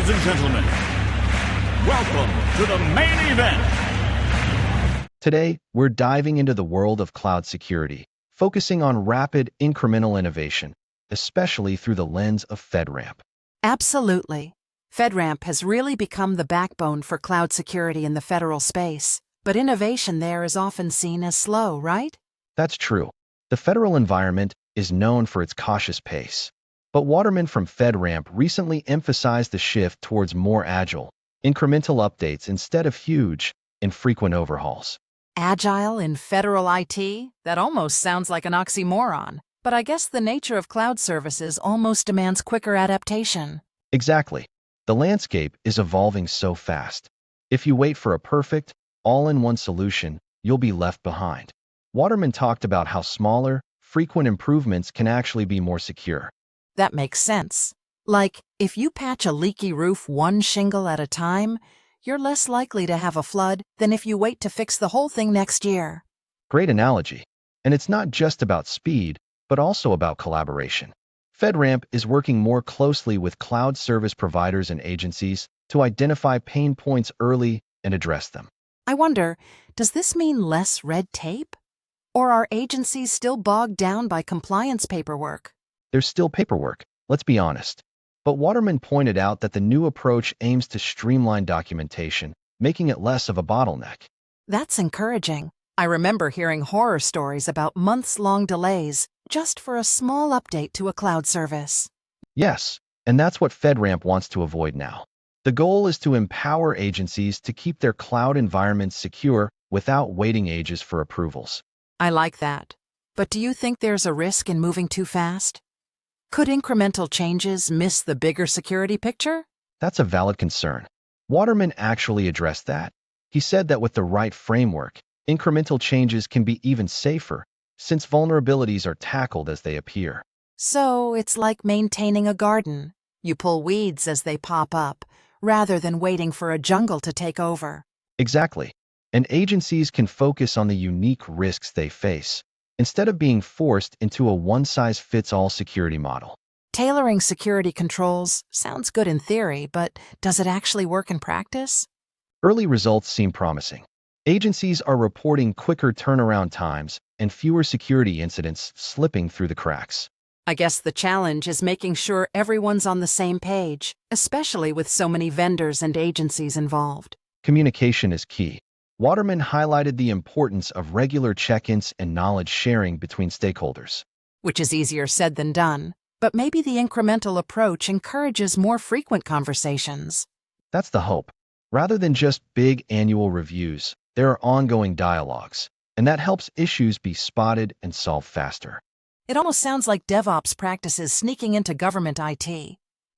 Ladies and gentlemen, welcome to the main event. Today, we're diving into the world of cloud security, focusing on rapid, incremental innovation, especially through the lens of FedRAMP. Absolutely. FedRAMP has really become the backbone for cloud security in the federal space, but innovation there is often seen as slow, right? That's true. The federal environment is known for its cautious pace. But Waterman from FedRAMP recently emphasized the shift towards more agile, incremental updates instead of huge, infrequent overhauls. Agile in federal IT? That almost sounds like an oxymoron. But I guess the nature of cloud services almost demands quicker adaptation. Exactly. The landscape is evolving so fast. If you wait for a perfect, all-in-one solution, you'll be left behind. Waterman talked about how smaller, frequent improvements can actually be more secure. That makes sense. Like, if you patch a leaky roof one shingle at a time, you're less likely to have a flood than if you wait to fix the whole thing next year. Great analogy. And it's not just about speed, but also about collaboration. FedRAMP is working more closely with cloud service providers and agencies to identify pain points early and address them. I wonder, does this mean less red tape? Or are agencies still bogged down by compliance paperwork? There's still paperwork, let's be honest. But Waterman pointed out that the new approach aims to streamline documentation, making it less of a bottleneck. That's encouraging. I remember hearing horror stories about months-long delays just for a small update to a cloud service. Yes, and that's what FedRAMP wants to avoid now. The goal is to empower agencies to keep their cloud environments secure without waiting ages for approvals. I like that. But do you think there's a risk in moving too fast? Could incremental changes miss the bigger security picture? That's a valid concern. Waterman actually addressed that. He said that with the right framework, incremental changes can be even safer, since vulnerabilities are tackled as they appear. So it's like maintaining a garden. You pull weeds as they pop up, rather than waiting for a jungle to take over. Exactly. And agencies can focus on the unique risks they face, instead of being forced into a one-size-fits-all security model. Tailoring security controls sounds good in theory, but does it actually work in practice? Early results seem promising. Agencies are reporting quicker turnaround times and fewer security incidents slipping through the cracks. I guess the challenge is making sure everyone's on the same page, especially with so many vendors and agencies involved. Communication is key. Waterman highlighted the importance of regular check-ins and knowledge sharing between stakeholders. Which is easier said than done, but maybe the incremental approach encourages more frequent conversations. That's the hope. Rather than just big annual reviews, there are ongoing dialogues, and that helps issues be spotted and solved faster. It almost sounds like DevOps practices sneaking into government IT.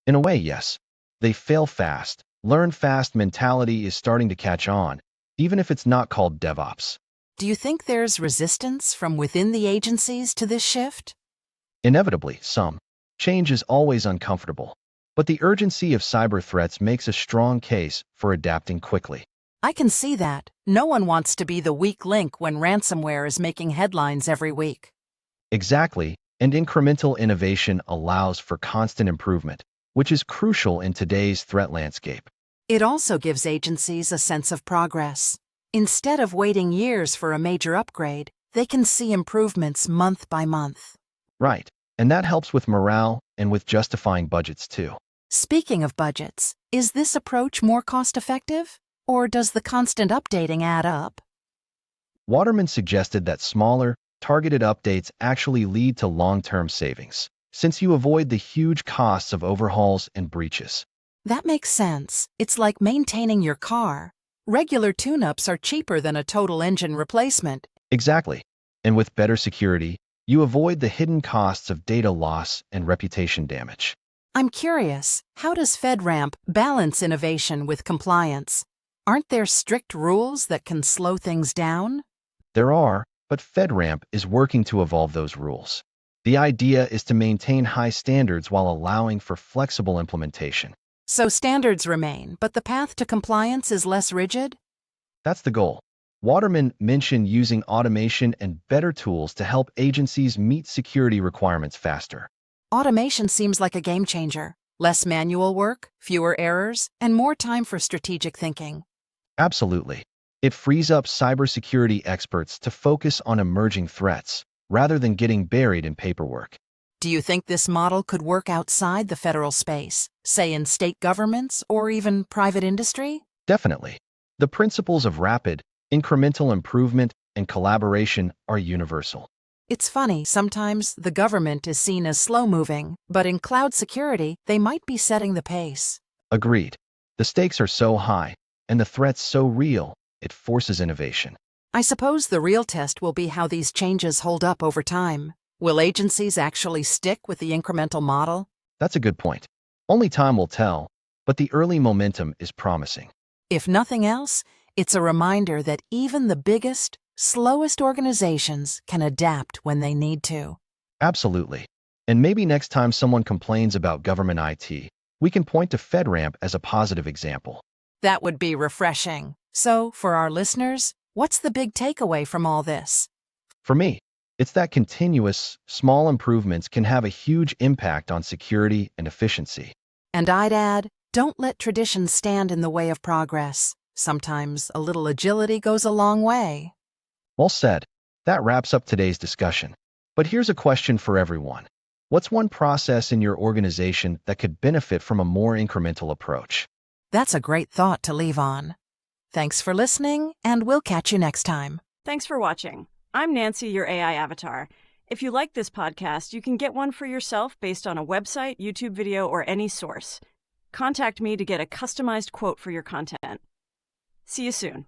In a way, yes. They fail fast, learn fast mentality is starting to catch on, even if it's not called DevOps. Do you think there's resistance from within the agencies to this shift? Inevitably, some. Change is always uncomfortable, but the urgency of cyber threats makes a strong case for adapting quickly. I can see that. No one wants to be the weak link when ransomware is making headlines every week. Exactly, and incremental innovation allows for constant improvement, which is crucial in today's threat landscape. It also gives agencies a sense of progress. Instead of waiting years for a major upgrade, they can see improvements month by month. Right, and that helps with morale and with justifying budgets too. Speaking of budgets, is this approach more cost-effective? Or does the constant updating add up? Waterman suggested that smaller, targeted updates actually lead to long-term savings, since you avoid the huge costs of overhauls and breaches. That makes sense. It's like maintaining your car. Regular tune-ups are cheaper than a total engine replacement. Exactly. And with better security, you avoid the hidden costs of data loss and reputation damage. I'm curious, how does FedRAMP balance innovation with compliance? Aren't there strict rules that can slow things down? There are, but FedRAMP is working to evolve those rules. The idea is to maintain high standards while allowing for flexible implementation. So standards remain, but the path to compliance is less rigid? That's the goal. Waterman mentioned using automation and better tools to help agencies meet security requirements faster. Automation seems like a game changer. Less manual work, fewer errors, and more time for strategic thinking. Absolutely. It frees up cybersecurity experts to focus on emerging threats, rather than getting buried in paperwork. Do you think this model could work outside the federal space, say in state governments or even private industry? Definitely. The principles of rapid, incremental improvement and collaboration are universal. It's funny, sometimes the government is seen as slow-moving, but in cloud security, they might be setting the pace. Agreed. The stakes are so high, and the threats so real, it forces innovation. I suppose the real test will be how these changes hold up over time. Will agencies actually stick with the incremental model? That's a good point. Only time will tell, but the early momentum is promising. If nothing else, it's a reminder that even the biggest, slowest organizations can adapt when they need to. Absolutely. And maybe next time someone complains about government IT, we can point to FedRAMP as a positive example. That would be refreshing. So, for our listeners, what's the big takeaway from all this? For me, it's that continuous, small improvements can have a huge impact on security and efficiency. And I'd add, don't let tradition stand in the way of progress. Sometimes a little agility goes a long way. Well said. That wraps up today's discussion. But here's a question for everyone. What's one process in your organization that could benefit from a more incremental approach? That's a great thought to leave on. Thanks for listening, and we'll catch you next time. Thanks for watching. I'm Nancy, your AI avatar. If you like this podcast, you can get one for yourself based on a website, YouTube video, or any source. Contact me to get a customized quote for your content. See you soon.